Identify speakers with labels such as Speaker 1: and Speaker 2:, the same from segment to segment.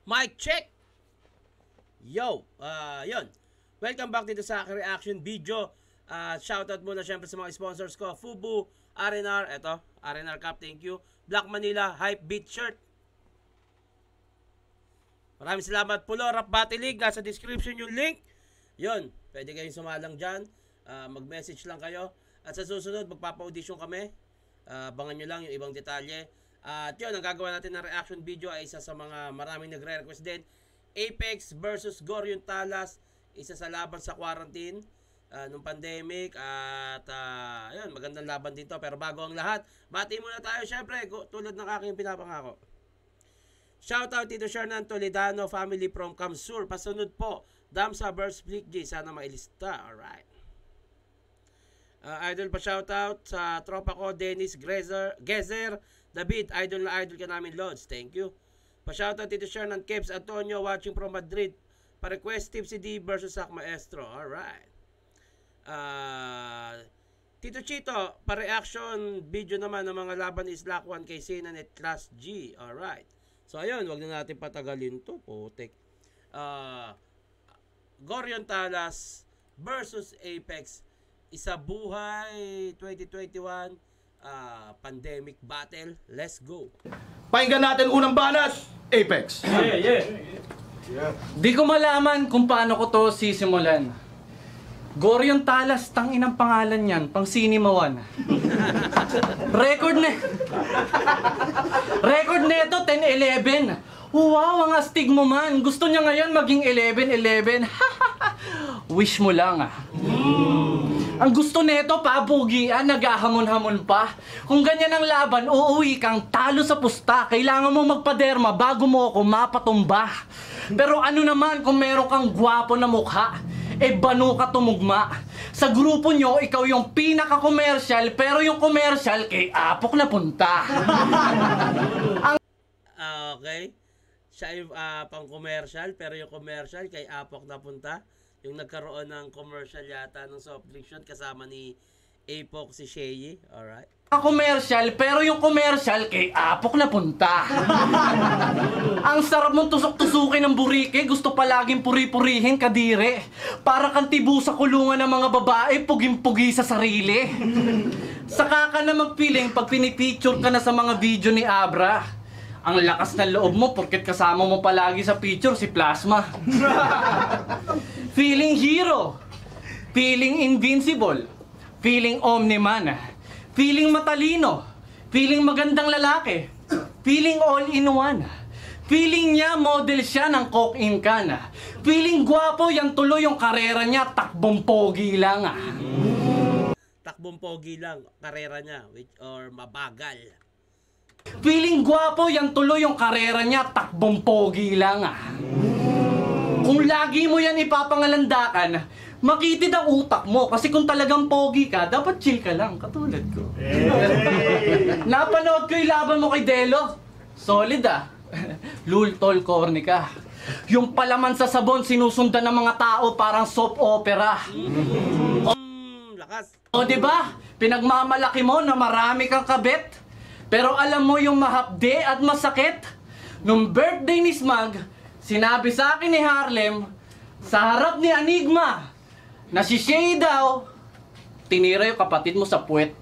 Speaker 1: Mic check! Yo! Yun. Welcome back dito sa aking reaction video. Shoutout muna syempre sa mga sponsors ko. Fubu, R&R, eto, R&R Cup, thank you. Black Manila, Hype Beat Shirt. Maraming salamat. Pulo Rap Battle League, nasa description yung link. Yun, pwede kayong sumalang dyan. Mag-message lang kayo. At sa susunod, magpapa-audition kami. Abangan nyo lang yung ibang detalye. At yun, ang gagawa natin ng reaction video ay isa sa mga maraming nagre-request din. Apex versus Gorion Talas. Isa sa laban sa quarantine nung pandemic. At ayun, magandang laban dito. Pero bago ang lahat, bati muna tayo syempre tulad ng aking pinapangako. Shoutout Tito Shernan Toledano family from Kamsur. Pasunod po, Damsa vs. Flick G. Sana mailista. Alright. Idol pa shoutout sa tropa ko Dennis Gezer David, idol na idol ka namin Lods, thank you. Pa shoutout Tito Shernan Kebs Antonio watching from Madrid. Pa request Tip si D versus Sak Maestro. Alright. Tito Chito, pa reaction video naman ng mga laban is Lock 1 kay Sinan at Class G. Alright. So ayun, wag na natin patagalin to, putik. Gorion Talas versus Apex. Isa buhay 2021 pandemic battle. Let's go.
Speaker 2: Pakinggan natin unang banat, Apex.
Speaker 3: Yeah. Di ko malaman kung paano ko to sisimulan. Gorion Talas, tangin ang pangalan niyan, pang Sinimawan. Record neto 10-11. Wow, ang astig mo man. Gusto niya ngayon maging 11-11. Wish mo lang Ang gusto neto, pabugian, naghahamon-hamon pa. Kung ganyan ang laban, uuwi kang talo sa pusta. Kailangan mo magpaderma bago mo ako mapatumba. Pero ano naman kung meron kang gwapo na mukha? Bano ka tumugma. Sa grupo nyo, ikaw yung pinaka-commercial, pero yung commercial kay Apok na punta.
Speaker 1: Okay. Siya yung pang-commercial, pero yung commercial kay Apok na punta. Yung nagkaroon ng commercial yata ng soft drink shot kasama ni Apok si Shei. Alright.
Speaker 3: Commercial, pero yung commercial kay Apok na punta. Ang sarap mong tusok-tusukin ng burike, gusto palaging puri-purihin kadire. Para kang tibu sa kulungan ng mga babae, puging-pugi sa sarili. Saka ka na magpiling pag pinipicture ka na sa mga video ni Abra. Ang lakas ng loob mo porket kasama mo palagi sa picture si Plasma. Feeling hero, feeling invincible, feeling omniman, feeling matalino, feeling magandang lalaki, feeling all-in-one, feeling niya model siya ng coke-in can, feeling gwapo yan tuloy yung karera niya, takbong pogi lang
Speaker 1: Takbong pogi lang, karera niya, or mabagal.
Speaker 3: Feeling gwapo yan tuloy yung karera niya, takbong pogi lang Kung lagi mo yan ipapangalandakan, makitid ang utak mo. Kasi kung talagang pogi ka, dapat chill ka lang, katulad ko. Napanood ko yung laban mo kay Delo. Solid Lul tol corny ka. Yung palaman sa sabon sinusundan ng mga tao parang soap opera.
Speaker 1: Lakas.
Speaker 3: O diba? Pinagmamalaki mo na marami kang kabit. Pero alam mo yung mahapde at masakit? Nung birthday ni Smag, sinabi sa akin ni Harlem, sa harap ni Enigma, na si Shei daw, tinira yung kapatid mo sa puwet.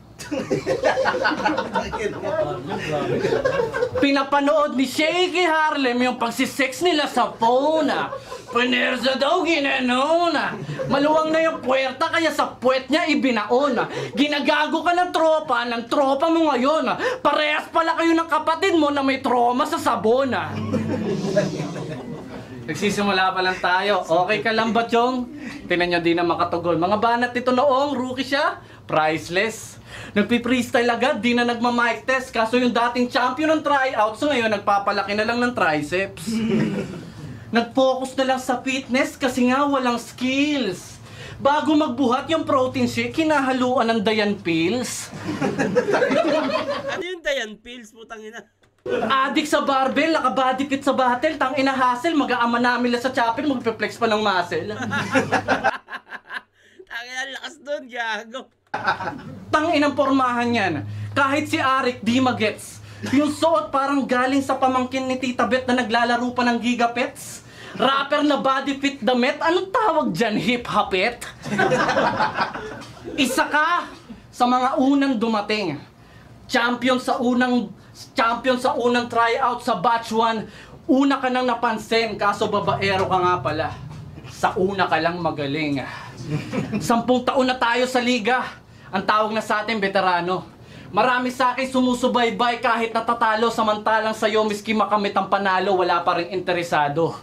Speaker 3: Pinapanood ni Shei kay Harlem yung pagsisex nila sa phone Pinerza daw ginanona. Maluwang na yung puwerta kaya sa puwet niya ibinaon. Ginagago ka ng tropa mo ngayon. Parehas pala kayo ng kapatid mo na may trauma sa sabon. Nagsisimula pa lang tayo. Okay ka lang ba, Chong? Tinan nyo di na makatugol. Mga banat nito noong, rookie siya, priceless. Nagpi-freestyle agad, di na nagma-mic test. Kaso yung dating champion ng tryouts, so ngayon nagpapalaki na lang ng triceps. Nag-focus na lang sa fitness kasi nga walang skills. Bago magbuhat yung protein shake, kinahaluan ng Dayan Pills.
Speaker 1: Ano yung Dayan Pills, putang ina?
Speaker 3: Adik sa barbell, nakabody fit sa battle, tang ina-hustle, mag-aama namin lang sa chapel, magpe-flex pa ng muscle.
Speaker 1: Tangina, lakas doon, gago.
Speaker 3: Tang inang pormahan yan. Kahit si Arik di magets. Yung suot parang galing sa pamangkin ni Tita Bet na naglalaro pa ng Gigapets. Rapper na body fit damit. Anong tawag dyan? Hip-hopet? Isa ka sa mga unang dumating. Champion sa unang tryout sa batch 1. Una ka nang napansin, kaso babaero ka nga pala. Sa una ka lang magaling. 10 taon na tayo sa liga. Ang tawag na sa atin, veterano. Marami sa akin sumusubaybay kahit natatalo, samantalang sa'yo, miski makamit ang panalo, wala pa rin interesado.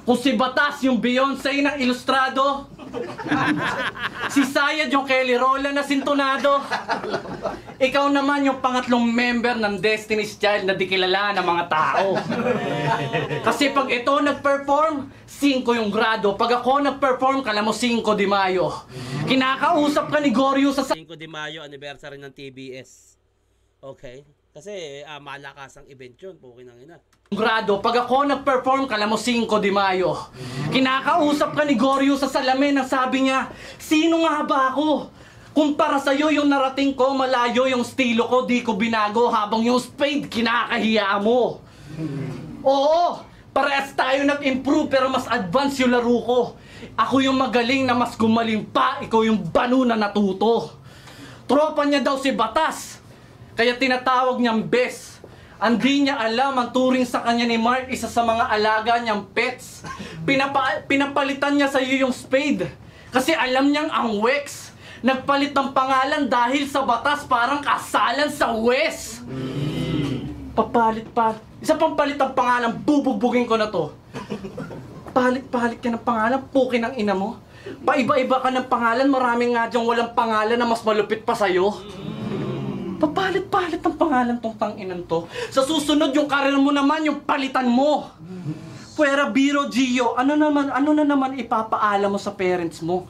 Speaker 3: Kung si Batas yung Beyonce ng ilustrado, si Sayad yung Kelly Roland na sintonado, ikaw naman yung pangatlong member ng Destiny's Child na di kilala ng mga tao. Kasi pag ito nag-perform, 5 yung grado. Pag ako nag-perform, kala mo 5 de Mayo. Kinakausap ka ni Goryo sa
Speaker 1: 5 de Mayo, anniversary ng TBS. Okay? Kasi malakasang event yun, pukin ang ina.
Speaker 3: grado. Pag ako nag-perform, kala mo 5 de Mayo. Kinakausap ka ni Goryo sa salamin, ang sabi niya, sino nga ba ako? Kumpara sa'yo yung narating ko, malayo yung estilo ko, di ko binago, habang yung Spade, kinakahiya mo. Oo, parehas tayo nag-improve, pero mas advance yung laro ko. Ako yung magaling na mas gumaling pa, ikaw yung banu na natuto. Tropa niya daw si Batas, kaya tinatawag niyang best. Hindi niya alam ang turing sa kanya ni Mark, isa sa mga alaga niyang pets. Pinapalitan niya sa iyo yung Spade, kasi alam niyang ang Wex. Nagpalit ng pangalan dahil sa Batas, parang kasalan sa West. Papalit pa. Isa pang palit ang pangalan, bubugbugin ko na to. Palit ka ng pangalan, pukin ang ina mo. Paiba-iba ka ng pangalan, maraming nga dyang walang pangalan na mas malupit pa sa'yo. Papalit-palit ang pangalan tong tanginan to. Sa susunod yung karir mo naman, yung palitan mo. Fuera biro, Gio, ano na naman ipapaalam mo sa parents mo?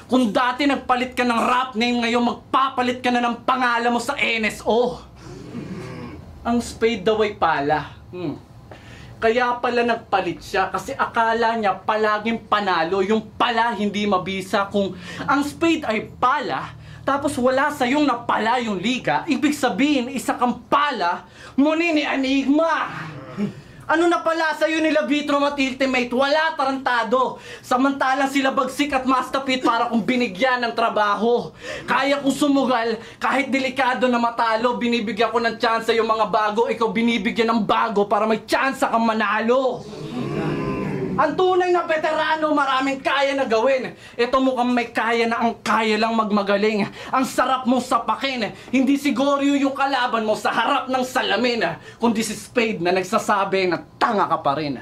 Speaker 3: Kung dati nagpalit ka ng rap name, ngayon magpapalit ka na ng pangalan mo sa NSO. Ang Spade daw ay pala. Kaya pala nagpalit siya kasi akala niya palaging panalo, yung pala hindi mabisa. Kung ang Spade ay pala, tapos wala sa yung napala yung liga, ibig sabihin isa kang pala, muni ni Enigma. Ano na pala sa'yo nila Vitrom at Ultimate? Wala, tarantado. Samantalang sila Bagsik at Mastapit para kung binigyan ng trabaho. Kaya kong sumugal, kahit delikado na matalo, binibigyan ko ng chance yung mga bago, ikaw binibigyan ng bago para may chance kang manalo. Ang tunay na veterano, maraming kaya na gawin. Ito mukhang may kaya na ang kaya lang magmagaling. Ang sarap mong sapakin. Hindi si Goryo yung kalaban mo sa harap ng salamin, kundi si Spade na nagsasabi na tanga ka pa rin.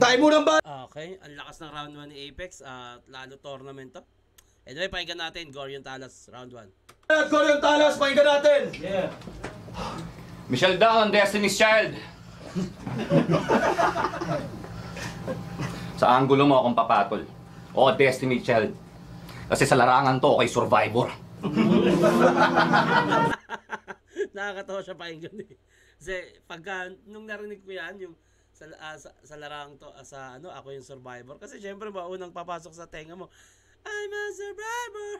Speaker 2: Tayo mo ng
Speaker 1: Okay, ang lakas ng round 1 ni Apex at lalo tournament to. Anyway, pakinggan natin, Goryon Talas, round 1.
Speaker 2: At Goryon Talas, pakinggan natin!
Speaker 3: Yeah.
Speaker 4: Michelle Down, Destiny's Child. Sa anggulo mo akong papatol. O Destiny Child. Kasi sa larangan to kay Survivor.
Speaker 1: Nakakatawa siya pakinggan eh. Kasi pagka, nung narinig ko yan, yung sa larang to, ako yung survivor. Kasi syempre ba, unang papasok sa tenga mo, I'm a survivor!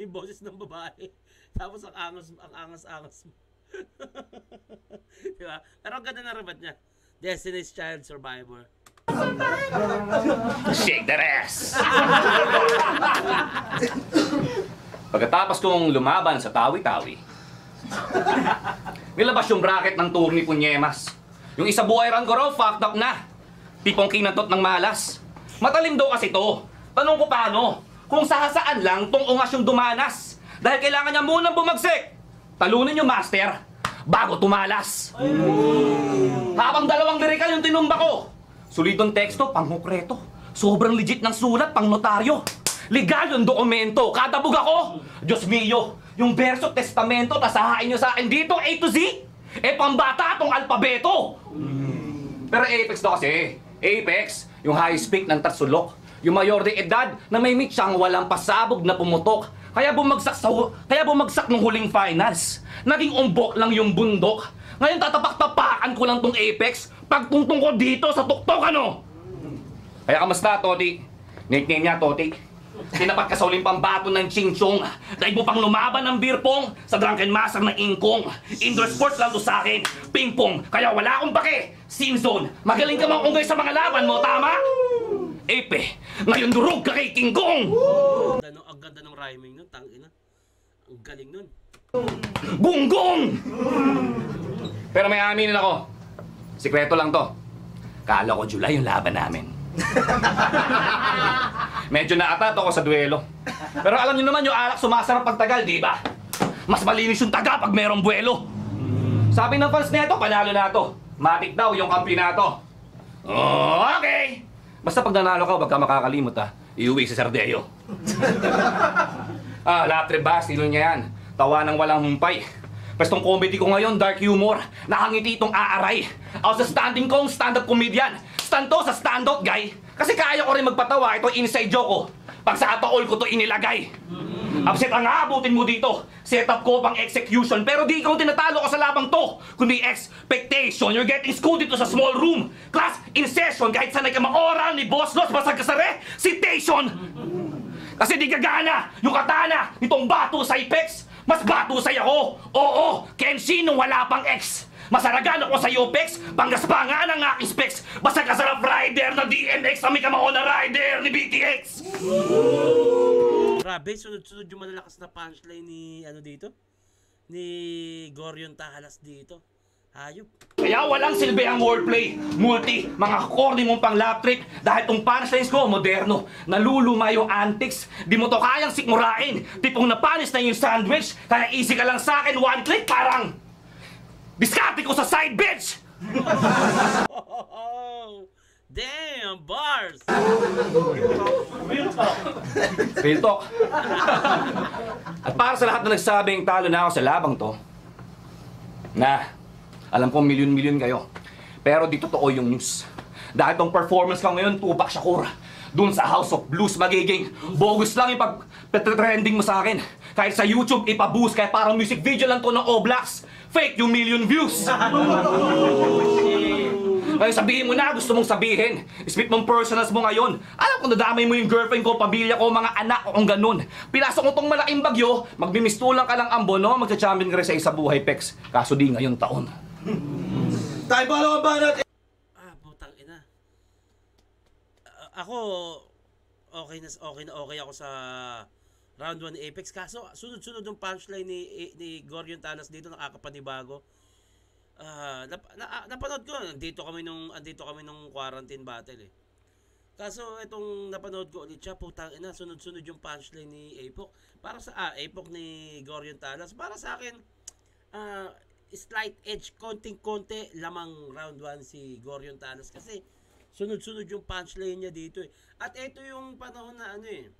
Speaker 1: Yung boses ng babae. Tapos ang angas mo. Diba? Pero ang ganda na rabat niya. Destiny's Child Survivor.
Speaker 4: Shake that ass! Pagkatapos kong lumaban sa tawi-tawi, nilabas yung bracket ng tour ni Punyemas. Yung isa buhay run ko raw, fucked up na. Tipong kinatot ng malas. Matalim daw kasi to. Tanong ko paano? Kung saan lang tong ungas yung dumanas. Dahil kailangan niya munang bumagsik. Talunin yung master bago tumalas. Habang dalawang lirikal yung tinumba ko. Solidong teksto, panghukreto. Sobrang legit ng sulat, pang notaryo. Legal yung dokumento. Kada bug ako, Diyos mio, yung verso testamento, tasahain nyo sa akin dito, A to Z. Pambata tong alpabeto. Pero Apex to kasi. Apex, yung high speak ng Tarsulok. Yung mayor de edad na may mitsang walang pasabog na pumutok. Kaya bumagsak nung huling finals. Naging umbok lang yung bundok. Ngayon tatapak-tapakan ko lang tong Apex pagtungtong ko dito sa tuktok ano. Kaya kamusta, Toti? Nickname niya, Toti. Tinapat ka sa uling pambato ng Chingchong. Dahil mo pang lumaban ng beer pong sa drunken master ng Ingkong. Indoor sports lang to sa akin. Ping pong, kaya wala akong bake. Sin zone, magaling ka mangunggoy sa mga laban mo, tama? Epe, ngayon durog ka kay King Kong!
Speaker 1: Ang ganda ng rhyming nun, tangina. Ang galing nun.
Speaker 4: Gunggong! Pero may aminin ako. Sikreto lang to. Kala ko July yung laban namin. Medyo naatato ako sa duelo. Pero alam niyo naman yung alak sumasarap pagtagal, di ba? Mas malinis yung taga pag merong buwelo. Sabi ng fans neto, panalo na to. Matik daw yung kampinato. Oh, okay! Basta pag nanalo ka, wag ka makakalimot ha. Iuwi si Sardeo. Lahat ba? Sino niya yan? Tawa ng walang humpay. Pestong comedy ko ngayon, dark humor. Nakangiti itong aaray. Ako sa standing kong stand-up comedian. Stand to sa stand-out guy. Kasi kaya ko rin magpatawa, ito inside joke ko. Pag sa atool ko to inilagay. Upset ang aabutin mo dito. Setup ko pang execution. Pero di ikaw tinatalo ko sa labang to. Kundi expectation. You're getting schooled dito sa small room. Class in session. Kahit sanay ka ma-oral ni Boss Los, basag ka sa recitation. Kasi di gagana yung katana nitong bato sa Apex. Mas bato sa ako. Oo, Kenshin nung wala pang ex. Masaragan ako sa Upex. Panggaspangan ang aking specs. Basag ka sa Rough Rider na DMX. Kami ka na rider ni BTX.
Speaker 1: Grabe, sunod-sunod yung malalakas na punchline ni ano dito? Ni Gorion Talas dito. Hayop.
Speaker 4: Kaya walang silbi ang wordplay. Multi, mga corny mong pang lap trick. Dahil tong punchlines ko, moderno. Naluluma yung antics. Di mo to kayang sikmurain. Tipong napanis na yung sandwich. Kaya easy ka lang sa akin, one click, parang diskarte ko sa side bitch!
Speaker 1: Oh, damn, bars!
Speaker 4: Real talk. At para sa lahat na nagsabing talo na ako sa labang to, na, alam ko milyon-milyon kayo. Pero di totoo yung news. Dahil tong performance ko ngayon, Tupac Shakur. Dun sa House of Blues magiging bogus lang yung pag-trending mo sa akin. Kahit sa YouTube, ipaboost. Kahit parang music video lang to ng Oblax. Fake yung million views. Kaya sabihin mo na, gusto mong sabihin. Spit mong personals mo ngayon. Alam ko nadamay mo yung girlfriend ko, pamilya ko, mga anak ko kung ganun. Pinasok mo tong malaking bagyo, magbimistulang ka lang ambo, no? Magsa-champion ka rin sa isa buhay, Pex. Kaso di ngayong taon.
Speaker 2: Tayo ba ang banat?
Speaker 1: Putang ina. Ako, okay ako sa round 1 Apex. Kaso, sunod-sunod yung punchline ni Gorion Talas dito, nakakapanibago. Napanood ko, andito kami nung quarantine battle eh. Kaso itong napanood ko ulit siya, putang ina, sunod-sunod yung punchline ni Apok. Para sa Apok ni Gorion Talas, para sa akin slight edge, konting-konti lamang round 1 si Gorion Talas kasi sunod-sunod yung punchline niya dito eh. At ito yung panahon na ano eh,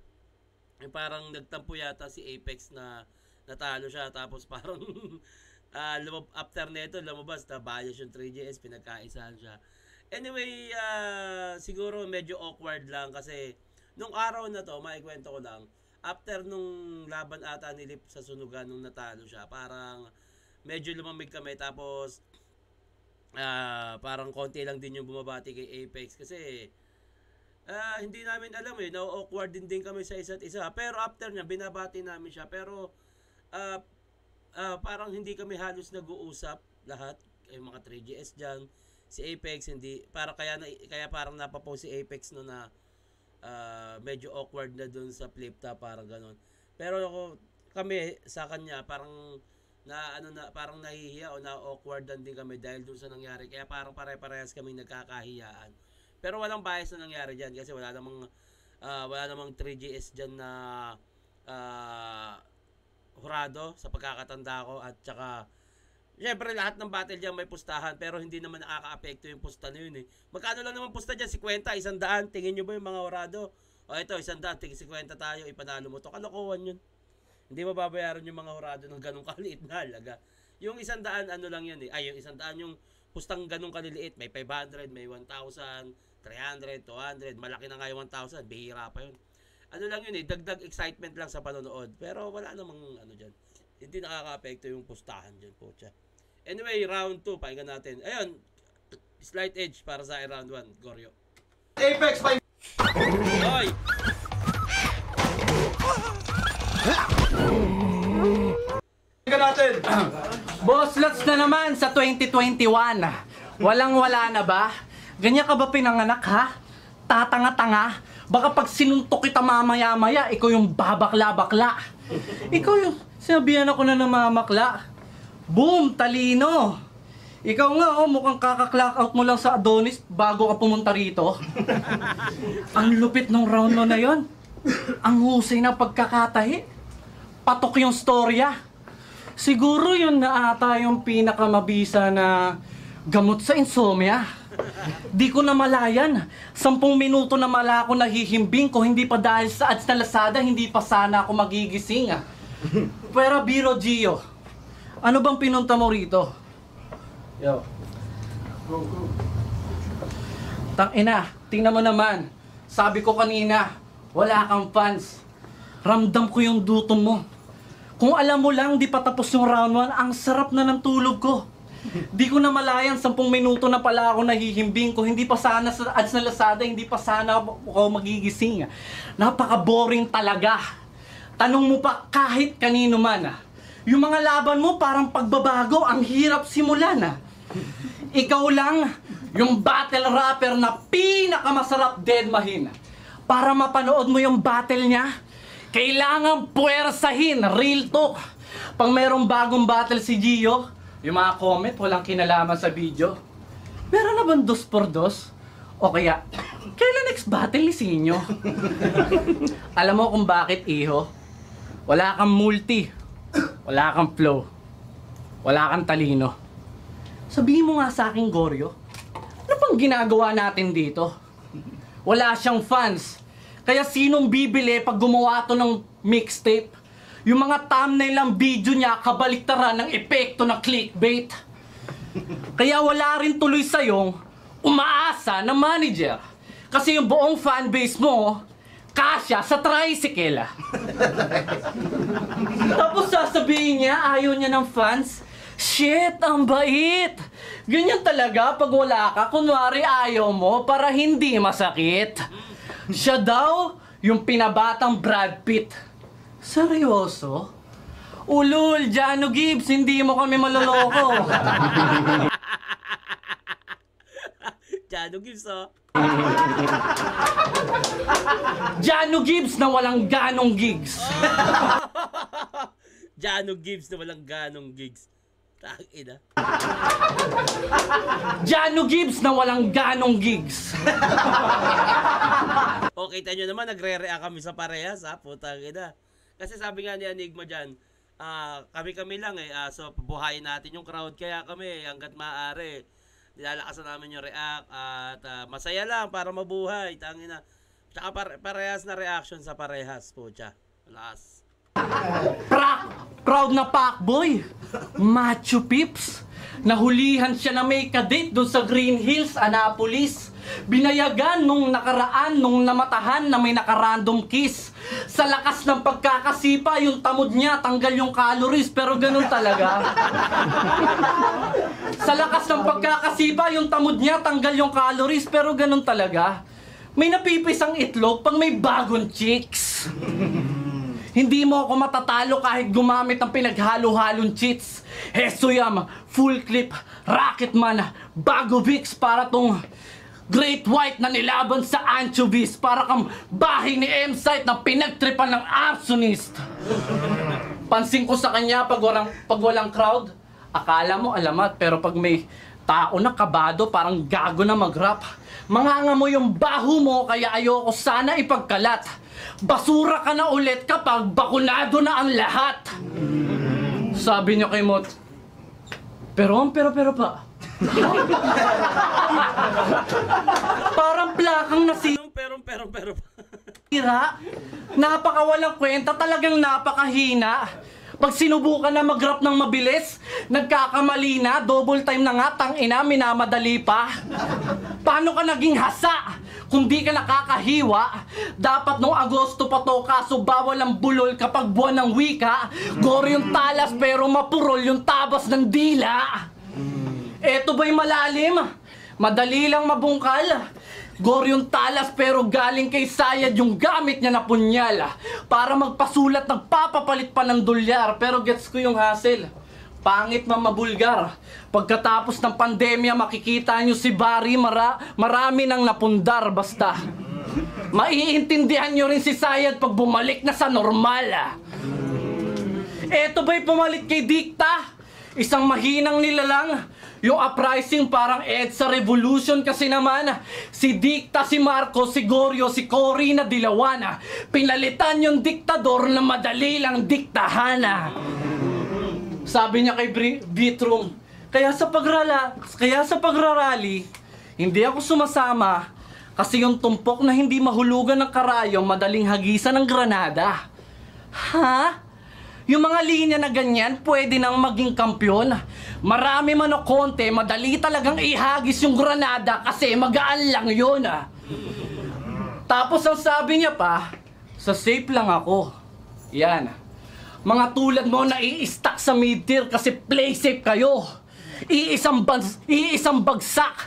Speaker 1: parang nagtampo yata si Apex na natalo siya tapos parang after neto lumabas na bias yung 3GS, pinagkaisahan siya. Anyway, siguro medyo awkward lang kasi nung araw na to, maikwento ko lang, after nung laban ata ni Lip sa sunugan nung natalo siya, parang medyo lumamig kami tapos parang konti lang din yung bumabati kay Apex kasi hindi namin alam eh, na-awkward din kami sa isa't isa. Pero after niya, binabati namin siya. Pero parang hindi kami halos nag-uusap lahat, yung mga 3GS dyan. Si Apex, hindi, kaya parang napapost si Apex no na medyo awkward na dun sa flip top, parang ganun. Pero kami sa kanya, parang parang nahihiya o na-awkwardan din kami dahil dun sa nangyari. Kaya parang pare-parehas kami nagkakahiyaan. Pero walang bias na nangyari dyan kasi wala namang 3GS dyan na hurado sa pagkakatanda ko. At saka syempre lahat ng battle dyan may pustahan pero hindi naman nakaka-apekto yung pusta na yun eh. Magkano lang naman pusta dyan? 50, 100. Tingin nyo ba yung mga hurado? O ito, 100, tingin 50 tayo, ipanalo mo to. Kalokohan yun. Hindi mababayaran yung mga hurado ng ganong kaliit na halaga. Yung 100, ano lang yun eh. Ay, yung 100 yung pustang ganong kaliliit. May 500, may 1,000, 300, 200. Malaki na nga yung 1,000. Bihira pa yun. Ano lang yun eh. Dagdag excitement lang sa panonood. Pero wala namang ano dyan. Hindi nakaka-apekto yung pustahan dyan po siya. Anyway, round 2. Pakinggan natin. Ayun. Slight edge para sa round 1. Goryo.
Speaker 2: Apex, my...
Speaker 1: Hoy!
Speaker 2: Tingnan natin.
Speaker 3: Boss Lots na naman sa 2021. Walang-wala na ba? Ganyan ka ba pinanganak ha? Tatanga-tanga? Baka pag sinuntok kita mamaya-maya, ikaw yung babakla-bakla. Ikaw yung sinabihan ako na namamakla. Boom! Talino! Ikaw nga mukhang kaka-clock out mo lang sa Adonis bago ka pumunta rito. Ang lupit ng round mo na yon. Ang husay ng pagkakatahi. Patok yung storya. Siguro yun na ata yung pinakamabisa na gamot sa insomnia. Di ko na malayan. 10 minuto na mala ako nahihimbing ko, hindi pa dahil sa ads na Lazada, hindi pa sana ako magigising. Pero Biro Gio, ano bang pinunta mo rito? Yo. Tangina, tingnan mo naman. Sabi ko kanina, wala kang fans. Ramdam ko yung dutom mo. Kung alam mo lang, di pa tapos yung round 1, ang sarap na ng tulog ko. Di ko na malayan, 10 minuto na pala ako nahihimbing ko. Hindi pa sana sa ads na Lazada, hindi pa sana ako magigising. Napaka-boring talaga. Tanong mo pa kahit kanino man. Yung mga laban mo parang pagbabago, ang hirap simulan. Ikaw lang, yung battle rapper na pinakamasarap deadmahin. Para mapanood mo yung battle niya, kailangan puwersahin, real talk. Pag merong bagong battle si Gio, yung mga comment, walang kinalaman sa video. Meron na bang 2x2? O kaya, kailan next battle ni Sinyo? Alam mo kung bakit, iho? Wala kang multi. Wala kang flow. Wala kang talino. Sabihin mo nga sa akin, Goryo, ano pang ginagawa natin dito? Wala siyang fans. Kaya sinong bibili pag gumawa to ng mixtape? Yung mga thumbnail ng video niya, kabaliktaran ng epekto ng clickbait. Kaya wala rin tuloy sa'yong umaasa na manager. Kasi yung buong fanbase mo, kasya sa tricycle. Tapos sasabihin niya, ayaw niya ng fans. Shit, ang bait! Ganyan talaga pag wala ka, kunwari ayaw mo para hindi masakit. Siya daw, yung pinabatang Brad Pitt. Seryoso? Ulul, Jano Gibbs, hindi mo kami maloloko.
Speaker 1: Jano Gibbs, oh.
Speaker 3: Jano Gibbs na walang ganong gigs.
Speaker 1: Jano Gibbs na walang ganong gigs. Tangina.
Speaker 3: Jano Gibbs na walang ganong gigs.
Speaker 1: O, kita nyo naman, nagre-react kami sa parehas, ha? Putang ina. Kasi sabi nga ni Enigma dyan, kami-kami lang so buhayin natin yung crowd, kaya kami hanggat maaari nilalakasan namin yung react at masaya lang para mabuhay, tangina. Tsaka parehas na reaction sa parehas, pucha. Lakas.
Speaker 3: Proud na pakboy. Macho Pips. Nahulihan siya na may kadate doon sa Green Hills, Annapolis. Binayagan nung nakaraan nung namatahan na may nakarandom kiss. Sa lakas ng pagkakasipa, yung tamod niya, tanggal yung calories, pero ganun talaga. Sa lakas ng pagkakasipa, yung tamod niya, tanggal yung calories, pero ganun talaga. May napipisang itlog pag may bagong chicks. Hindi mo ako matatalo kahit gumamit ng pinaghalo-halong cheats. Hesuyam, full clip, Rocketman, Bagovix para tong Great White na nilaban sa anchovies para kang bahay ni M-Site na pinagtripan ng arsonist. Pansin ko sa kanya pag walang crowd, akala mo alamat, pero pag may tao na kabado, parang gago na mag-rap. Manganga mo yung baho mo, kaya ayoko sana ipagkalat. Basura ka na ulit kapag bakunado na ang lahat. Sabi niyo kay Mot, pero pa. Parang plakang
Speaker 1: Pero.
Speaker 3: nasira. Napakawalang kwenta, talagang napakahina. Pag sinubukan na mag-rap ng mabilis, nagkakamali na, double time na nga, tangina, minamadali pa. Paano ka naging hasa? Kung di ka nakakahiwa, dapat nung Agosto pa to, kaso bawal ang bulol kapag buwan ng wika. Goro yung talas pero mapurol yung tabas ng dila. Eto ba'y malalim? Madali lang mabungkal. Goryong talas pero galing kay Sayad yung gamit niya na punyal. Para magpasulat nagpapapalit pa ng dolyar. Pero gets ko yung hassle. Pangit mamabulgar. Pagkatapos ng pandemya makikita nyo si Barry marami nang napundar basta. Maiintindihan nyo rin si Sayad pag bumalik na sa normal. Eto ba'y pumalit kay Dikta? Isang mahinang nilalang. Yung uprising parang EDSA Revolution kasi naman. Si Dikta, si Marcos, si Goryo, si Cory na dilawan. Pinalitan yung diktador na madali lang diktahan. Sabi niya kay Bitrum, kaya sa pagrarally, hindi ako sumasama kasi yung tumpok na hindi mahulugan ng karayom madaling hagisan ng granada. Ha? Yung mga linya na ganyan, pwede nang maging kampyon. Marami man o konti, madali talagang ihagis yung granada kasi magaan lang yun. Tapos ang sabi niya pa, sa safe lang ako. Yan. Mga tulad mo na i-stack sa mid-tier kasi play safe kayo. Iisang bagsak.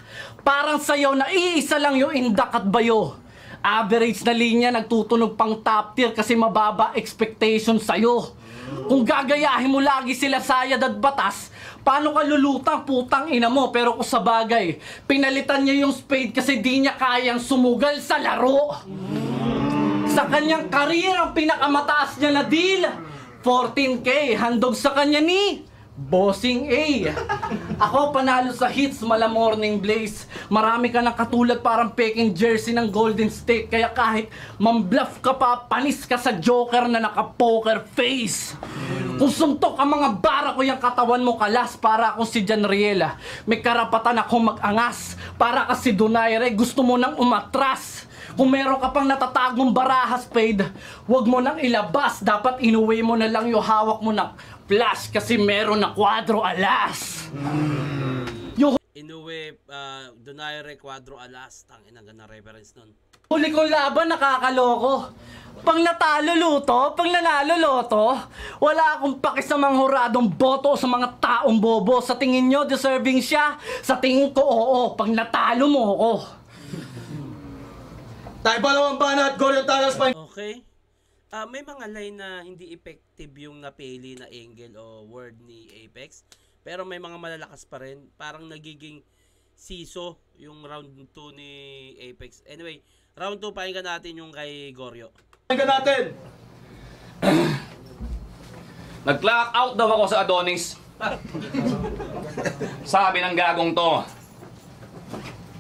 Speaker 3: Parang sayaw na iisa lang yung indak at bayo. Average na linya nagtutunog pang top tier kasi mababa expectation sa'yo. Kung gagayahin mo lagi sila Sayad at Batas, paano ka lulutang putang ina mo? Pero kung sa bagay, pinalitan niya yung spade kasi di niya kayang sumugal sa laro. Sa kanyang career, ang pinakamataas niya na deal, 14K, handog sa kanya ni Bossing A. Ako panalo sa hits, mala Morning Blaze. Marami ka ng katulad parang peking jersey ng Golden State. Kaya kahit mambluff ka pa, panis ka sa Joker na naka-poker face. Kung suntok ang mga bara ko yung katawan mo kalas, para ako si Jan Riela. May karapatan akong mag-angas. Para ka si Donaire, gusto mo nang umatras. Kung meron ka pang natatagong barahas, Spade, huwag mo nang ilabas. Dapat inuwi mo na lang yung hawak mo ng flash kasi meron na kwadro alas.
Speaker 1: Inuwi, Donaire Quadro Alas. Tangin ang ganda reference nun.
Speaker 3: Huli kong laban, nakakaloko. Pag natalo luto, pag nanalo loto, wala akong paki sa mga huradong boto sa mga taong bobo. Sa tingin nyo, deserving siya. Sa tingin ko, oo. Pag natalo mo ako.
Speaker 2: Tayo pa naman banat, Goryo Talas pa.
Speaker 1: Okay. May mga line na hindi effective yung napili na angle o word ni Apex. Pero may mga malalakas pa rin. Parang nagiging siso yung round 2 ni Apex. Anyway, round 2 pakinggan natin yung kay Goryo.
Speaker 2: Pakinggan natin.
Speaker 4: Nag-clock out daw ako sa Adonis. Sabi ng gagong to.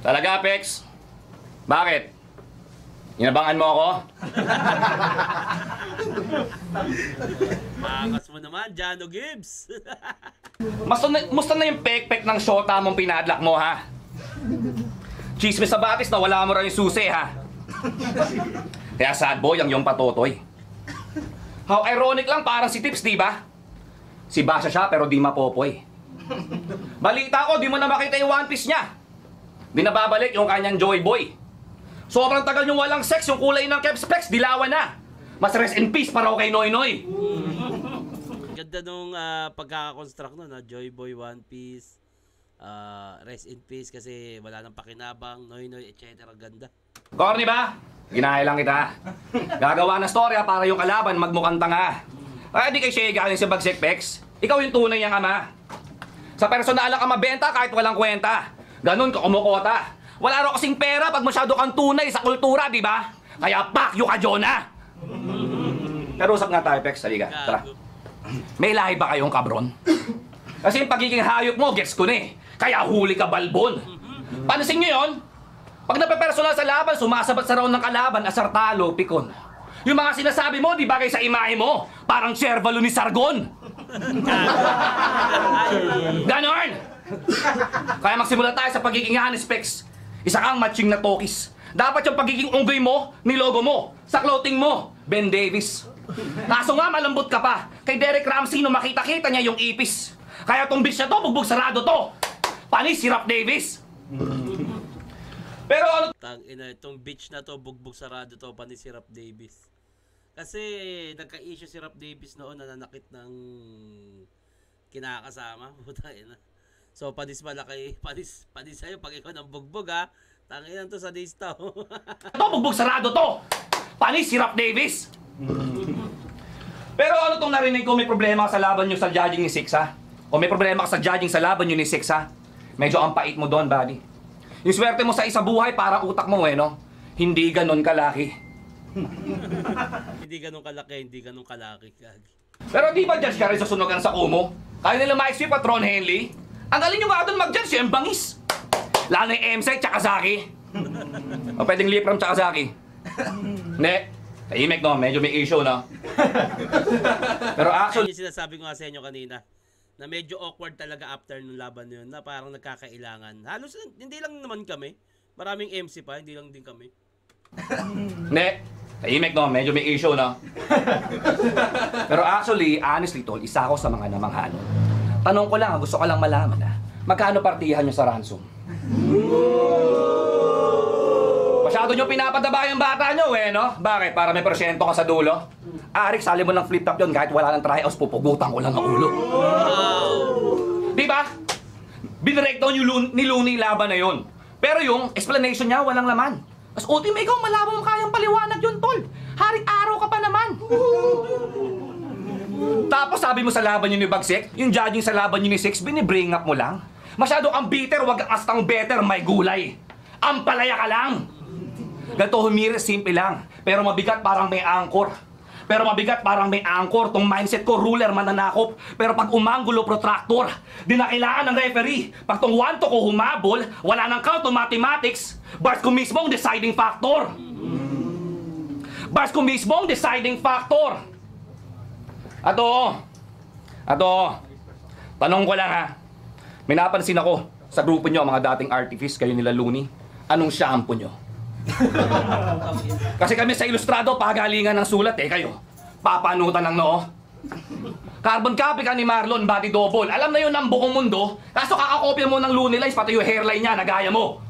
Speaker 4: Talaga, Apex? Bakit? Inabangan mo ako?
Speaker 1: Angas mo naman, Jano Gibbs.
Speaker 4: Musta na yung pek-pek ng shota mong pinadlak mo, ha? Chismis sa batis na wala mo rin yung susi, ha? Kaya sad boy ang yung patotoy. How ironic lang, parang si Tips, di ba? Si Basha siya pero di mapopoy. Balita ko, di mo na makita yung One Piece niya. Di na babalik yung kanyang Joy Boy. Sobrang tagal yung walang sex, yung kulay ng Kev Specs, dilawan na. Mas rest in peace para kay Noy Noy.
Speaker 1: Ganda nung pagkakakonstruct nun, Joy Boy, One Piece, rest in peace kasi wala nang pakinabang, Noy Noy, etc. Ganda.
Speaker 4: Corny ba? Ginaya lang kita. Gagawa na storya para yung kalaban magmukhang tanga. Ay, di kay Shea galing si Bagsik Pex. Ikaw yung tunay niyang ama. Sa personal ka mabenta kahit walang kwenta. Ganun ka kumukota. Wala ro kasing pera pag masyado kang tunay sa kultura, di ba? Kaya pakyo ka, Jonah! Pero usap nga tayo, Pex. Halika, tara. May lahi ba kayong kabron? Kasi yung pagiging hayop mo, gets ko na eh. Kaya huli ka, balbon. Pansin nyo yun? Pag napepersonal sa laban, sumasabat sa raon ng kalaban, asar talo, pikon. Yung mga sinasabi mo, di bagay sa imahe mo. Parang Chervalo ni Sargon. Ganon! Kaya magsimula tayo sa pagiging honest, Pex. Isa kang matching na tokis. Dapat yung pagiging unggoy mo, nilogo mo. Sa clothing mo, Ben Davis. Kaso nga malambot ka pa. Kay Derek Ramsey nung makita-kita niya yung ipis. Kaya tong bitch na to, bugbog sarado to. Panis si Rap Davis. Pero ano?
Speaker 1: Itong bitch na to, bugbog sarado to, pa ni si Rap Davis. Kasi nagka-issue si Rap Davis noon na nanakit ng kinakasama. Puta ina. So, panis malaki. Panis sa'yo pag ikaw ng bugbog, ha? Tanginan to sa distaw.
Speaker 4: Ito, bugbog sarado to! Panis, si Rap Davis! Pero ano tong narinig ko, may problema ka sa laban nyo sa judging ni Six, ha? O may problema ka sa judging sa laban nyo ni Six, ha? Medyo ang pait mo doon, buddy. Yung swerte mo sa isa buhay, para utak mo, no? Hindi ganon kalaki.
Speaker 1: Hindi ganun kalaki.
Speaker 4: Pero di ba judge ka rin sa sunugan sa Kumo? Kaya nila ma-exp Patron Henley? Ang galing nyo nga doon mag-judge, yung bangis. Lalo na yung MC, Tsakazaki. O pwedeng lip from Tsakazaki. Hindi. Tahimik, no? Medyo may issue, no? Pero actually,
Speaker 1: Yung sinasabi ko nga sa inyo kanina, na medyo awkward talaga after nung laban na yun, na parang nagkakailangan. Halos, hindi lang naman kami. Maraming MC pa, hindi lang din kami.
Speaker 4: hindi. Tahimik, no? Medyo may issue, no? Pero actually, honestly, tol, isa ako sa mga namanghalon. Tanong ko lang, gusto ko lang malaman, magkano partihan nyo sa ransom? Masyado nyo pinapadaba yung bata nyo, no? Bakit? Para may porsyento ka sa dulo? Arik, sali mo ng flip-top yun, kahit wala ng tryouts, pupugutan ko lang ang ulo. Di ba? Binirekdown ni Looney laban na yun. Pero yung explanation niya, walang laman. As ultime, ikaw malabo mo kayang paliwanag yun, tol. Haring araw ka pa naman. Tapos sabi mo sa laban yun ni Bagsik, yung judging sa laban yun ni Six, binibring up mo lang. Masyado kang bitter, wag astang better, may gulay. Ampalaya ka lang. Ganito humiris, simple lang. Pero mabigat parang may angkor. Tong mindset ko, ruler, mananakop. Pero pag umanggulo, protractor. Di na kailangan ng referee. Pag tong 1 to ko humabol, wala nang count to mathematics. Bars ko mismo ang deciding factor. Ato, tanong ko lang, ha. May napansin ako sa grupo nyo, mga dating artifice, kayo nila Looney. Anong shampoo nyo? Kasi kami sa Ilustrado, pagalingan ng sulat, kayo. Papanutan ng noo. Carbon copy ka ni Marlon, body double. Alam na yun ng buong mundo, kaso kakakopya mo ng Looney Lines, pati yung hairline niya, nagaya mo.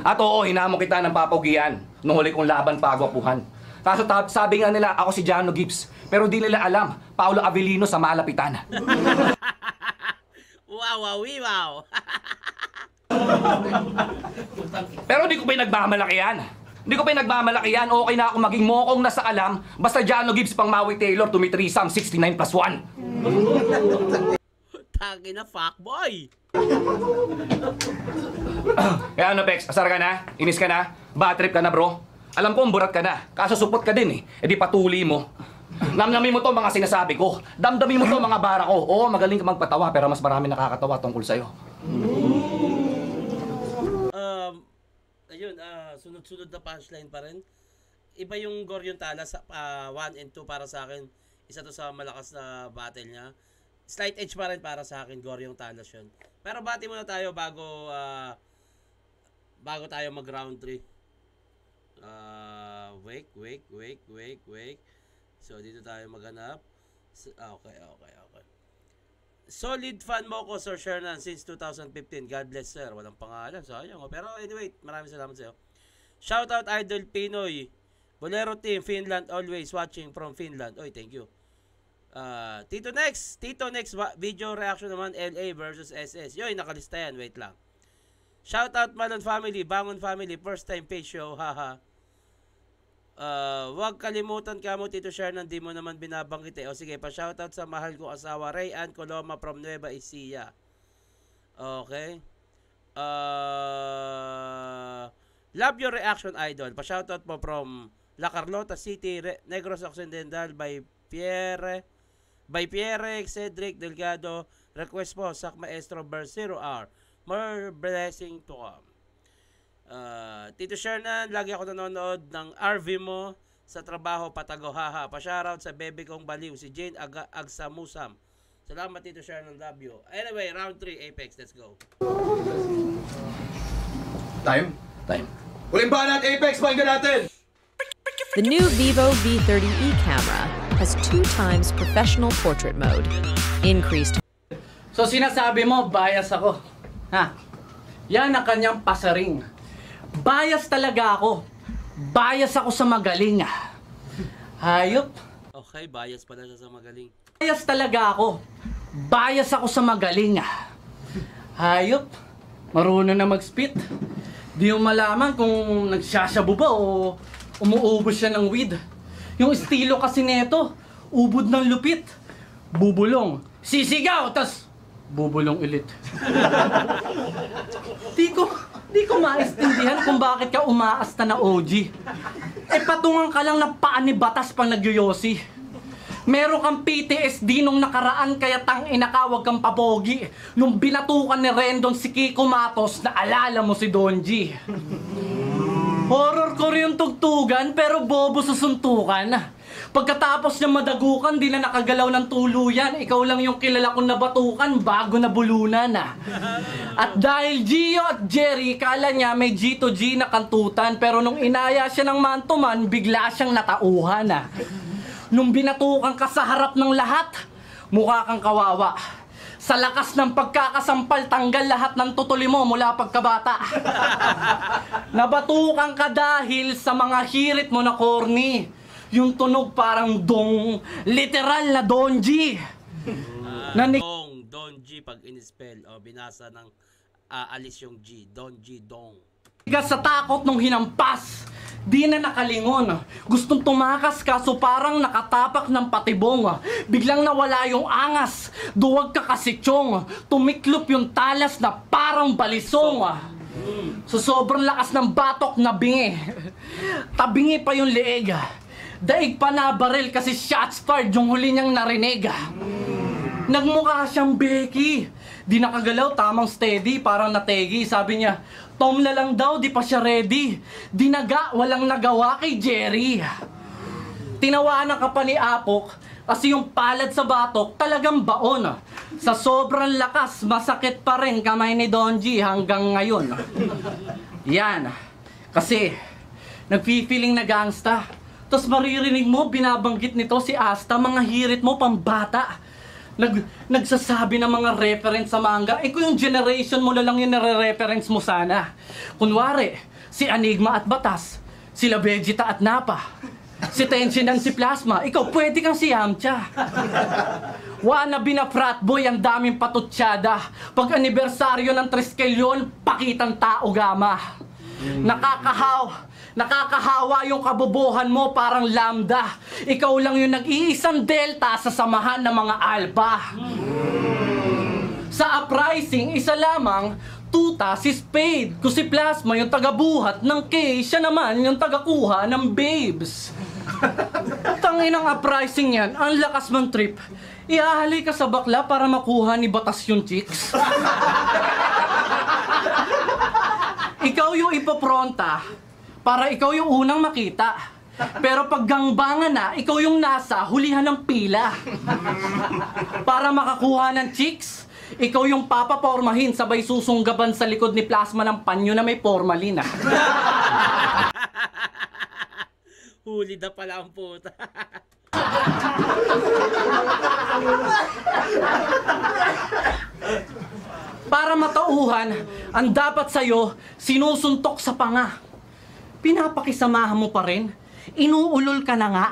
Speaker 4: At oo, hinamon kita ng papugian nung huli kong laban pagwapuhan. Kaso sabi nga nila, ako si Jano Gibbs. Pero di nila alam, Paolo Avellino sa Malapitan.
Speaker 1: Wow.
Speaker 4: Pero di ko pa nagmamalaki yan. Okay na ako maging mokong na sa alam, basta Jano Gibbs pang Maui Taylor, tumitrisam, 69+1.
Speaker 1: Tagi na fuckboy.
Speaker 4: Kaya ano, Pex, asar ka na? Inis ka na? Bad trip ka na, bro? Alam ko, burat ka na. Kaso supot ka din, di patuli mo. Namnamin mo to mga sinasabi ko. Damdamin mo to mga bara ko. Oo, magaling ka magpatawa, pero mas marami nakakatawa tungkol sa'yo.
Speaker 1: Ayun, sunod-sunod na punchline pa rin. Iba yung Goryon Talas 1 and 2 para sa akin. Isa to sa malakas na battle niya. Slight edge pa rin para sa akin, Goryon Talas yun. Pero bati muna tayo bago tayo mag round 3. Wait. So dito tayo maghanap. Okay. Solid fan mo ko, Sir Shernan, since 2015. God bless, sir. Walang pangalan, sayang. Pero anyway, maraming salamat sa'yo. Shoutout Idol Pinoy. Bolero Team, Finland, always watching from Finland. Oy, thank you. Tito next video reaction naman, LA versus SS. Yoy, nakalista yan, wait lang. Shoutout Malon family, Bangon family, first time page show, haha. Wag kalimutan ka mo, Tito Shernan, di mo naman binabanggit O sige, pa-shoutout sa mahal ko asawa, Rayan Coloma from Nueva Ecija. Okay. Love your reaction, idol. Pa-shoutout mo from La Carlota City, Negros Occidental by Pierre, Cedric Delgado. Request po sa Maestro Ber 0R. More blessing to come. Tito Shernan, lagi ako nanonood ng RV mo sa trabaho, Patago, haha. Pa-shoutout sa bebe kong baliw, si Jane Agsamusam. Salamat, Tito Shernan, love you. Anyway, round 3, Apex, let's go.
Speaker 2: Time. Huling banat, Apex, pakinggan natin!
Speaker 5: The new Vivo V30e camera has 2 times professional portrait mode, increased.
Speaker 3: So sinasabi mo, bias ako. Ha? Yan ang kanyang pasaring. Bias talaga ako. Bias ako sa magaling. Hayop.
Speaker 1: Okay, bias pala siya sa magaling.
Speaker 3: Bias talaga ako. Bias ako sa magaling. Hayop. Marunong na mag-spit. Di mo malaman kung nagsasyabu ba o umuubos siya ng weed. Yung estilo kasi neto, ubod ng lupit. Bubulong, sisigaw, tas bubulong ulit. Di ko maintindihan kung bakit ka umaasta na OG. Patungan ka lang ng paa ni batas pang nagyoyosi. Meron kang PTSD nung nakaraan kaya tangina ka, wag kang papogi. Nung binatukan ni Rendon si Kiko Matos, naalala mo si Don G. Horror ko rin yung tugtugan pero bobo sa suntukan. Pagkatapos niya madagukan, di na nakagalaw ng tuluyan. Ikaw lang yung kilala kong nabatukan bago nabulunan. At dahil Gio at Jerry, kala niya may G to G na kantutan. Pero nung inaya siya ng mantuman, bigla siyang natauhan. Nung binatukan ka sa harap ng lahat, mukha kang kawawa. Sa lakas ng pagkakasampal, tanggal lahat ng tutuli mo mula pagkabata. Nabatukan ka dahil sa mga hirit mo na corny. Yung tunog parang dong, literal na Don G.
Speaker 1: Don G pag in-spell o binasa ng alis yung G. Don G, dong.
Speaker 3: Sa takot nung hinampas, di na nakalingon. Gustong tumakas kaso parang nakatapak ng patibong. Biglang nawala yung angas, duwag ka kasi tiyong. Tumiklop yung talas na parang balisong. So sobrang lakas ng batok na bingi. Tabingi pa yung leeg. Daig pa na baril kasi shots fired yung huli niyang narinig. Nagmukha siyang Becky. Di nakagalaw, tamang steady, parang nategi. Sabi niya, Tom na lang daw, di pa siya ready. Dinaga, walang nagawa kay Jerry. Tinawanan ka pa ni Apok kasi yung palad sa batok talagang baon. Sa sobrang lakas, masakit pa rin kamay ni Don G hanggang ngayon. Yan. Kasi, nagfi-feeling na gangsta. Tapos maririnig mo, binabanggit nito si Asta, mga hirit mo pambata. Nagsasabi ng mga reference sa manga. Kung yung generation mo na lang yung nare-reference mo sana. Kunwari, si Enigma at Batas, sila Vegeta at Nappa, si Tenshin and si Plasma, ikaw pwede kang si Yamcha. Wannabe na frat boy, ang daming patutsyada. Pag anibersaryo ng Triskelion, pakitang tao gama. Nakakahawa yung kabobohan mo parang lambda. Ikaw lang yung nag-iisang delta sa samahan ng mga alpha. Sa uprising, isa lamang, tuta si Spade. Kung si Plasma yung tagabuhat ng K, siya naman yung tagakuha ng babes. Tanginang uprising yan, ang lakas mong trip. Iahali ka sa bakla para makuha ni Batas yung chicks. Ikaw yung ipopronta para ikaw yung unang makita. Pero pag gangbangan na, ikaw yung nasa hulihan ng pila. Para makakuha ng chicks, ikaw yung papapormahin sabay susunggaban sa likod ni Plasma ng panyo na may formalin.
Speaker 1: Huli na pala ang puta.
Speaker 3: Para matauhan, ang dapat sa'yo, sinusuntok sa panga. Pinapakisamahan mo pa rin? Inuulol ka na nga.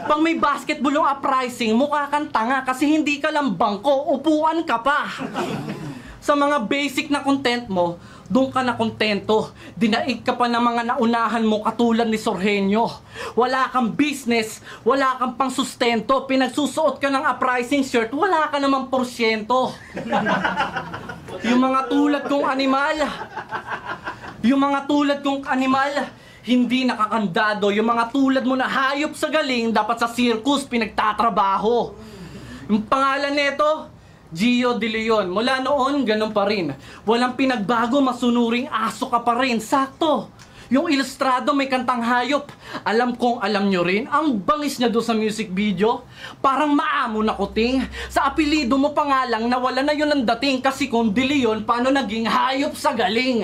Speaker 3: Pag may basketball yung uprising, mukha kang tanga kasi hindi ka lang bangko, upuan ka pa. Sa mga basic na content mo, doon ka na kontento. Dinaig ka pa ng mga naunahan mo katulad ni Sorhenyo. Wala kang business, wala kang pangsustento. Pinagsusuot ka ng uprising shirt, wala ka namang porsyento. Yung mga tulad kong animal, hindi nakakandado. Yung mga tulad mo na hayop sa galing, dapat sa circus pinagtatrabaho. Yung pangalan nito, Gio De Leon. Mula noon, ganun pa rin. Walang pinagbago, masunuring aso ka pa rin. Sakto. Yung ilustrado may kantang hayop. Alam kong alam nyo rin, ang bangis niya doon sa music video. Parang maamo na kuting. Sa apelido mo pa nga lang, nawala na yun ang dating. Kasi kung De Leon, paano naging hayop sa galing?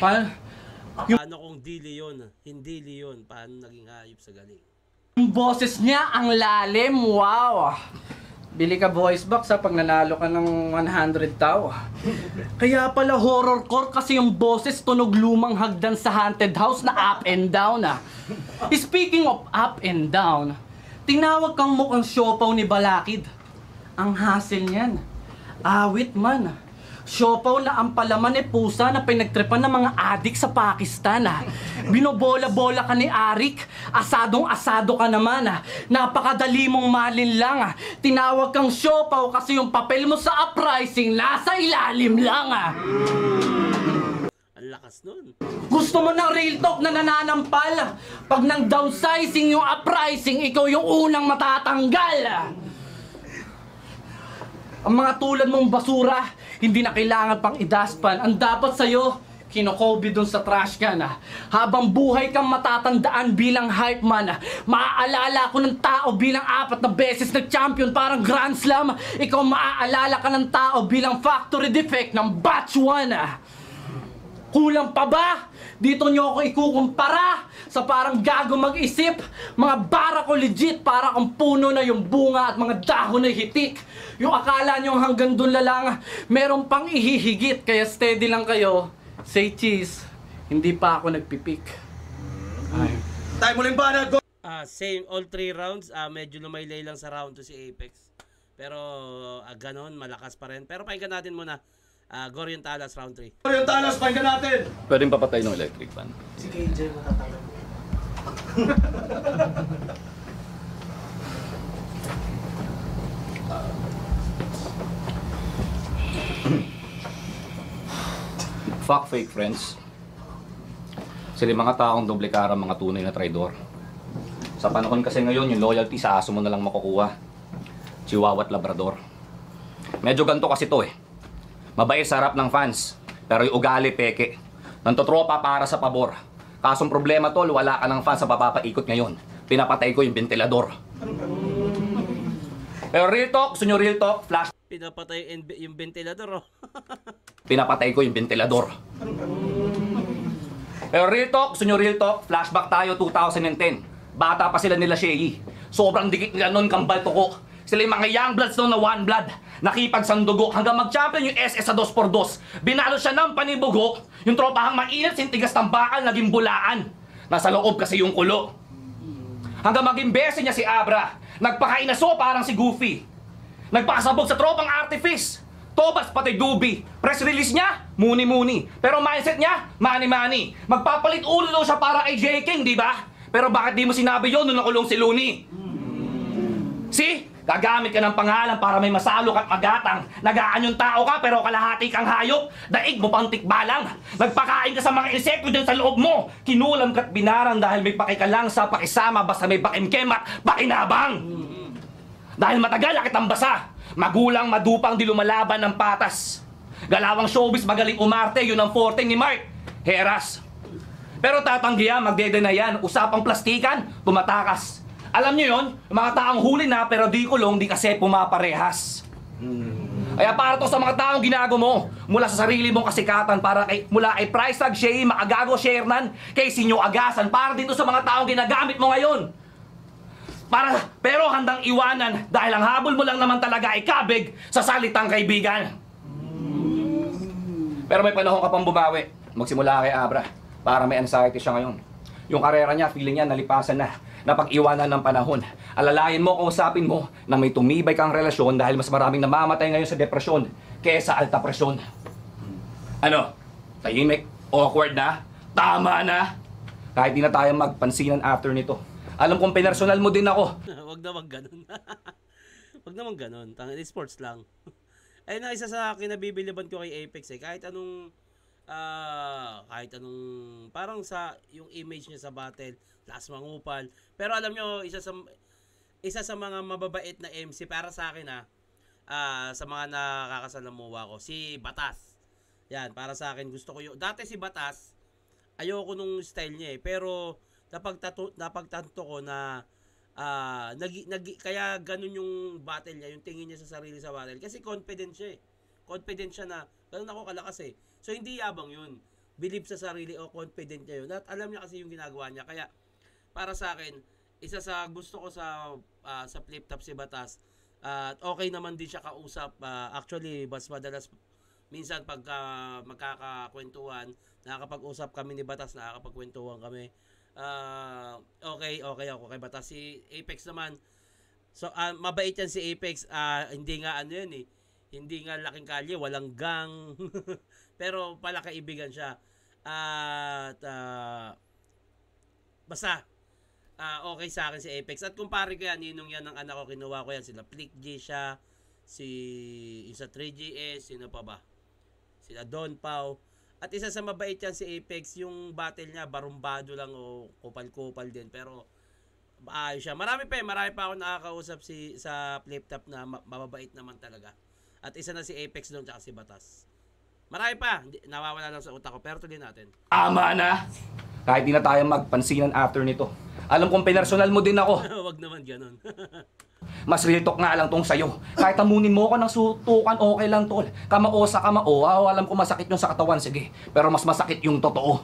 Speaker 1: Paano kung di Leon? Hindi Leon. Paano naging hayop sa galing?
Speaker 3: Yung boses niya, ang lalim. Wow! Bili ka voice box pag nanalo ka ng 100 tao. Kaya pala horrorcore kasi yung boses tunog lumang hagdan sa haunted house na up and down. Speaking of up and down, tinawag kang mukhang siopaw ni Balakid. Ang hassle niyan. Awit man. Siopaw na ang palaman ni pusa na pinagtripan ng mga adik sa Pakistan. Binobola-bola ka ni Arik. Asadong-asado ka naman. Napakadali mong malinlang. Tinawag kang siopaw kasi yung papel mo sa uprising nasa ilalim lang.
Speaker 1: Ang lakas nun.
Speaker 3: Gusto mo ng real talk na nananampal? Pag nang downsizing yung uprising, ikaw yung unang matatanggal. Ang mga tulad mong basura, hindi na kailangan pang idaspan. Ang dapat sa'yo, kinokobi dun sa trash can. Habang buhay kang matatandaan bilang hype man. Maaalala ko ng tao bilang 4 na beses nag-champion parang Grand Slam. Ikaw maaalala ka ng tao bilang factory defect ng batch 1. Kulang pa ba? Dito nyo ako ikukumpara sa parang gago mag-isip. Mga bara ko legit para kang puno na yung bunga at mga dahon na hitik. Yung akala nyo hanggang dun lang, meron pang ihihigit. Kaya steady lang kayo. Say cheese, hindi pa ako nagpipik.
Speaker 2: Time uling banat. Go.
Speaker 1: Same all 3 rounds. Medyo lumaylay lang sa round 2 si Apex. Pero ganon, malakas pa rin. Pero pakinggan natin muna. Gorion Talas round 3.
Speaker 2: Yung talas, pakinggan natin.
Speaker 4: Pwedeng papatay ng electric fan.
Speaker 3: Si KJ matatanggal.
Speaker 4: Fuck fake friends. Sila yung mga taong doble cara, mga tunay na traidor. Sa panahon kasi ngayon, yung loyalty sa aso mo na lang makukuha. Chihuahua at Labrador. Medyo ganito kasi to eh. Mabait sa harap ng fans, pero yung ugali peke. Nantotropa para sa pabor. Kasong problema tol, wala ka ng fans sa papapaikot ngayon. Pinapatay ko yung ventilador. Pero real talk, gusto nyo real talk, flash.
Speaker 1: Pinapatay yung ventilador, oh.
Speaker 4: Pinapatay ko yung ventilador. Pero real talk, gusto nyo real talk, flashback tayo 2010. Bata pa sila nila Shei. Sobrang dikit nila nun kambal tuko. Sila yung mga young bloods noon na one blood. Nakipagsandugo hanggang mag-champion yung SS sa 2x2. Binalo siya ng panibugo. Yung tropahang mainit, sintigas ng bakal, naging bulaan. Nasa loob kasi yung kulo. Hanggang maging bese niya si Abra. Nagpakainaso parang si Goofy. Nagpakasabog sa tropang artifice. Tobas pati Dubi. Press release niya, muni-muni. Pero mindset niya, money-money. Magpapalit ulo daw siya para kay J. King, di ba? Pero bakit di mo sinabi yun nung nakulong si Looney? See? Gagamit ka ng pangalan para may masalok at magatang. Nagaan yung tao ka pero kalahati kang hayop. Daig mo pang tikbalang. Nagpakain ka sa mga insekto dyan sa loob mo. Kinulam ka't binarang dahil may pakikalang sa pakisama basta may pakimkem at pakinabang. Dahil matagal akit ang basa. Magulang madupang di lumalaban ng patas. Galawang showbiz magaling umarte, yun ang forte ni Mark Heras. Pero tatanggihan, magdedena yan. Usapang plastikan, tumatakas. Alam nyo yun, yung mga taong huli na pero di kulong, di kasi pumaparehas. Kaya para to sa mga taong ginago mo, mula sa sarili mong kasikatan, mula kay Price Tag Shea, Maagago Shernan, kay Sinyo Agasan, para dito sa mga taong ginagamit mo ngayon. Pero handang iwanan dahil ang habol mo lang naman talaga ay kabig sa salitang kaibigan. Pero may panahon ka pang bumawi. Magsimula kay Abra para may anxiety siya ngayon. Yung karera niya, feeling niya nalipasan na. Napag-iwanan ng panahon. Alalayan mo, kausapin mo na may tumibay kang relasyon dahil mas maraming namamatay ngayon sa depresyon kaysa alta presyon. Ano? Tahimik? Awkward na? Tama na? Kahit di na tayo magpansinan after nito. Alam kong personal mo din ako.
Speaker 1: Wag naman ganun. Wag naman ganun. Tangin, sports lang. Ayun na isa sa kinabibiliban ko kay Apex eh. Kahit anong parang sa yung image niya sa battle, lakas mangupal. Pero alam nyo, isa sa mga mababait na MC para sa akin sa mga nakakasalamuha ko, si Batas. Yan, para sa akin gusto ko yung dati si Batas, ayoko nung style niya eh, pero napagtanto ko na kaya ganun yung battle niya, yung tingin niya sa sarili sa battle kasi confident siya eh. Confident siya na ganun ako kalakas eh. So hindi yabang yun. Believe sa sarili o confident niya yun. At alam niya kasi yung ginagawa niya. Kaya para sa akin, isa sa gusto ko sa flip top si Batas. At okay naman din siya kausap. Actually, mas madalas minsan pag magkakakwentuhan, nakakapag-usap kami ni Batas, nakakapagkwentuhan kami. Okay ako kay Batas. Si Apex naman, so mabait yan si Apex. Hindi nga ano yun eh. Hindi nga laking kalye, walang gang. Pero pala kaibigan siya. At basta okay sa akin si Apex. At kumpare ko yan, ninong yan ng anak ko, kinuha ko yan. Sila Flick G siya, yung sa 3GS, sino pa ba? Sila Don Pau. At isa sa mabait yan si Apex, yung battle niya, barumbado lang o kupal-kupal din. Pero ayos siya. Marami pa ako nakakausap sa flip top na mababait naman talaga. At isa na si Apex doon, tsaka si Batas. Marami pa, nawawala lang sa utak ko, pero tuloy natin.
Speaker 4: Ama na! Kahit di na tayo magpansinan after nito. Alam kong personal mo din ako.
Speaker 1: Wag naman ganun.
Speaker 4: Mas real talk nga lang tong sayo. Kahit amunin mo ko ng sutukan, okay lang tol. Kamao sa kamao, alam ko masakit yung sa katawan, sige. Pero mas masakit yung totoo.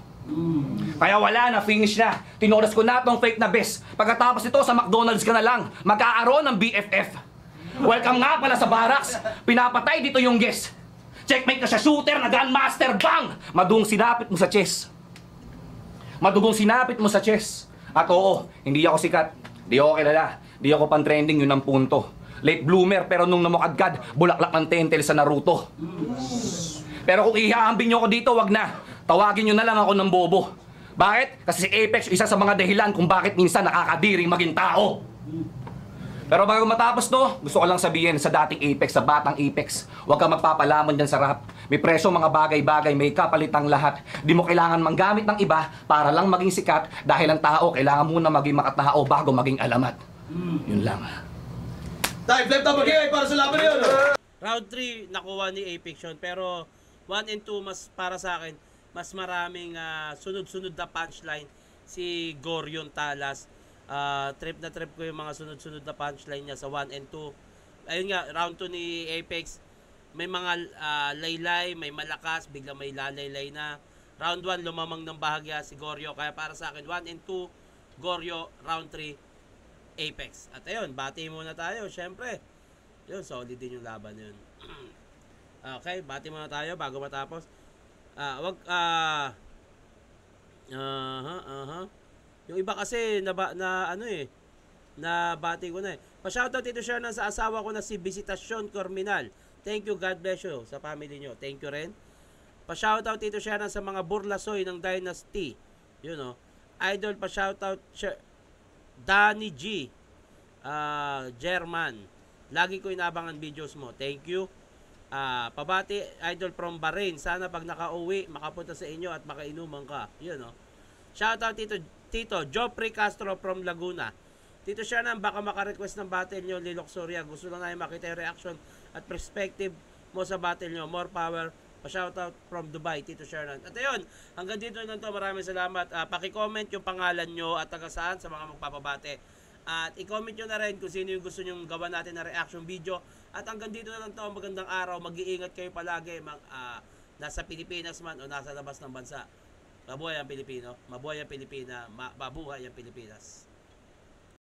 Speaker 4: Kaya wala na, finish na. Tinoras ko na tong fake na best. Pagkatapos ito, sa McDonald's ka na lang. Magkaaroon ng BFF. Welcome nga pala sa barracks. Pinapatay dito yung guest. Checkmate ka sa shooter na grandmaster, bang! Madugong sinapit mo sa chest. Madugong sinapit mo sa chest. At oo, hindi ako sikat. Di ako kilala. Di ako pan-trending, yun ang punto. Late bloomer, pero nung namukadkad, bulaklak ng tentel sa Naruto. Pero kung ihahambing nyo ko dito, wag na. Tawagin nyo na lang ako ng bobo. Bakit? Kasi si Apex, isa sa mga dahilan kung bakit minsan nakakadiring maging tao. Pero bago matapos to, gusto ko lang sabihin sa dating Apex, sa batang Apex, huwag kang magpapalamon dyan sa rap. May presyo mga bagay-bagay, may kapalitang lahat. Di mo kailangan manggamit ng iba para lang maging sikat dahil ang tao kailangan muna maging makatao bago maging alamat. Yun lang.
Speaker 2: Time, flip top again para sa laban na yun.
Speaker 1: Round 3 nakuha ni Apex yun, pero 1 and 2 mas para sa akin, mas maraming sunod-sunod na punchline si Gorion Talas. Trip na trip ko yung mga sunod-sunod na punchline niya sa 1 and 2. Ayun nga, round 2 ni Apex, may mga laylay, may malakas, bigla may lalaylay na. Round 1, lumamang ng bahagya si Goryo. Kaya para sa akin, 1 and 2, Goryo. Round 3, Apex. At ayun, bati muna tayo, syempre. Yun, solid din yung laban yun. Okay, bati muna tayo bago matapos. Yung iba kasi nabati ko na eh. Pa-shoutout dito siya sa asawa ko na si Visitasyon Corminal. Thank you, God bless you sa family nyo. Thank you rin. Pa-shoutout dito siya sa mga burlasoy ng Dynasty. Yun Idol, pa-shoutout Danny G. German. Lagi ko inabangan videos mo. Thank you. Pabati, Idol from Bahrain. Sana pag nakauwi, makapunta sa inyo at makainuman ka. Yun Shoutout Tito Joffrey Castro from Laguna. Tito Shannon, baka maka-request ng battle nyo, Lilok Soria. Gusto lang namin makita yung reaction at perspective mo sa battle nyo. More power. Pa-shoutout from Dubai, Tito Shannon. At ayun, hanggang dito lang to. Maraming salamat. Paki-comment yung pangalan nyo at taga saan sa mga magpapabate. At i-comment nyo na rin kung sino yung gusto nyo gawa natin na reaction video. At hanggang dito na lang to. Magandang araw. Mag-iingat kayo palagi. Nasa Pilipinas man o nasa labas ng bansa. Mabuhay ang Pilipino, mabuhay ang Pilipina, mabuhay ang Pilipinas.